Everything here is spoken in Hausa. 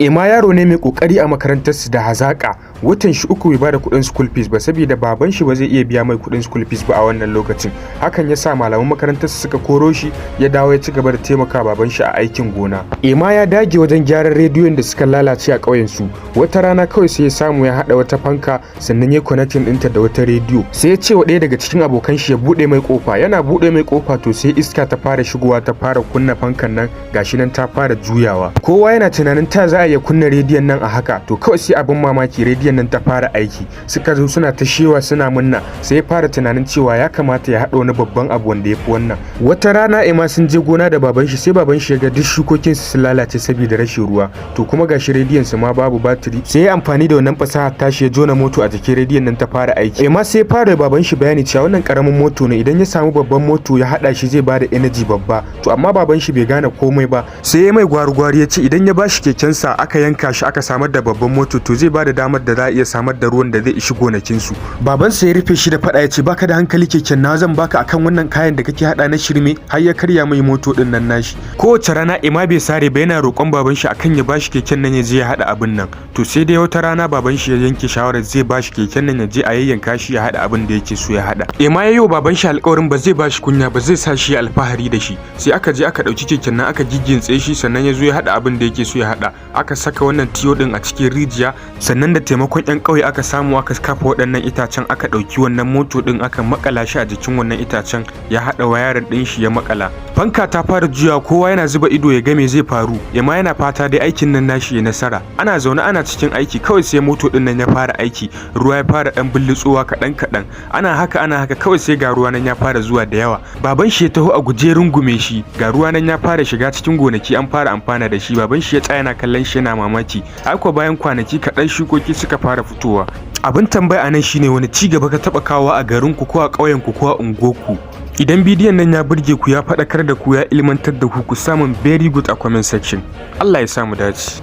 Ema yaro ne mai kokari a makarantar su da hazaka. Watan shi uku bai bada kuɗin school fees ba saboda baban shi ba zai iya biya mai kuɗin school fees ba a wannan lokacin. Hakan ya sa malaman makarantar su suka koro shi ya dawo ya ci gaba da taimaka baban shi a aikin gona. Ema ya dage wajen gyaran rediyon da suka lalace a ƙauyen su. Wata rana kawai sai ya samu ya hada wata fanka sannan ya connecting ɗinta da wata rediyo. Sai ya ce wa ɗaya daga cikin abokan shi ya bude mai kofa. Yana bude mai kofa to sai iska ta fara shigowa ta fara kunna fankan nan gashi nan ta fara juyawa. Kowa yana tunanin ta za ya kunna rediyon nan a haka to kawai sai abin mamaki rediyon nan ta fara aiki. Suka zo suna ta shewa suna munna sai ya fara tunanin cewa ya kamata ya haɗa wani babban abu wanda ya fi wannan. Wata rana Ema sun je gona da baban shi sai baban shi ya ga duk shukokin su sun lalace saboda rashin ruwa to kuma gashi rediyon su ma babu batiri sai ya amfani da wannan fasaha tashi ya jona moto a jikin rediyon nan ta fara aiki. Ema sai ya fara baban shi bayani cewa wannan karamin moto ne idan ya samu babban moto ya haɗa shi zai bada energy babba to amma baban shi bai gane komai ba sai ya mai gwari-gwari ya ce idan ya bashi kekensa aka yanka shi aka samar da babban moto to zai bada damar da za a iya samar da ruwan da zai ishi gonakin su. Baban sa ya rufe shi da fada ya ce baka da hankali keken na zan baka akan wannan kayan da kake hada na shirme har ya karya mai moto din nan nashi. Kowace rana Ema bai sare ba yana roƙon baban shi akan ya bashi keken nan ya je ya hada abin nan to sai dai wata rana baban shi ya yanke shawarar zai bashi keken nan ya je a yayyanka shi ya hada abin da yake so ya hada. Ema ya yi wa baban shi alƙawarin ba zai bashi kunya ba zai sa shi alfahari da shi sai aka je aka dauki keken nan aka giggintse shi sannan ya zo ya hada abin da yake so ya hada. Aka saka wannan tiyo din a cikin rijiya sannan da taimakon yan ƙauye aka samu aka kafa waɗannan itacen aka ɗauki wannan moto din aka makala shi a jikin wannan itacen ya haɗa wayarin ɗin shi ya makala. Fanka ta fara juya kowa yana zuba ido ya ga me zai faru Ema yana fata dai aikin nan nashi ya nasara. Ana zaune ana cikin aiki kawai sai moto din nan ya fara aiki ruwa ya fara dan bullutsowa kaɗan ana haka kawai sai ga ruwa nan ya fara zuwa da yawa. Baban shi ya taho a guje rungume shi ga ruwa nan ya fara shiga cikin gonaki an fara amfana da shi. Baban shi ya tsaya yana kallon shi yana mamaki. Haka bayan kwanaki kaɗan shukoki suka fara fitowa. Abin tambaya anan shine wani ci gaba ka taba kawo a garin ku ko a ƙauyen ku ko a unguwarku? Idan bidiyon nan ya burge ku ya faɗakar da ku ya ilmantar da ku samun very good a comment section. Allah ya samu dace.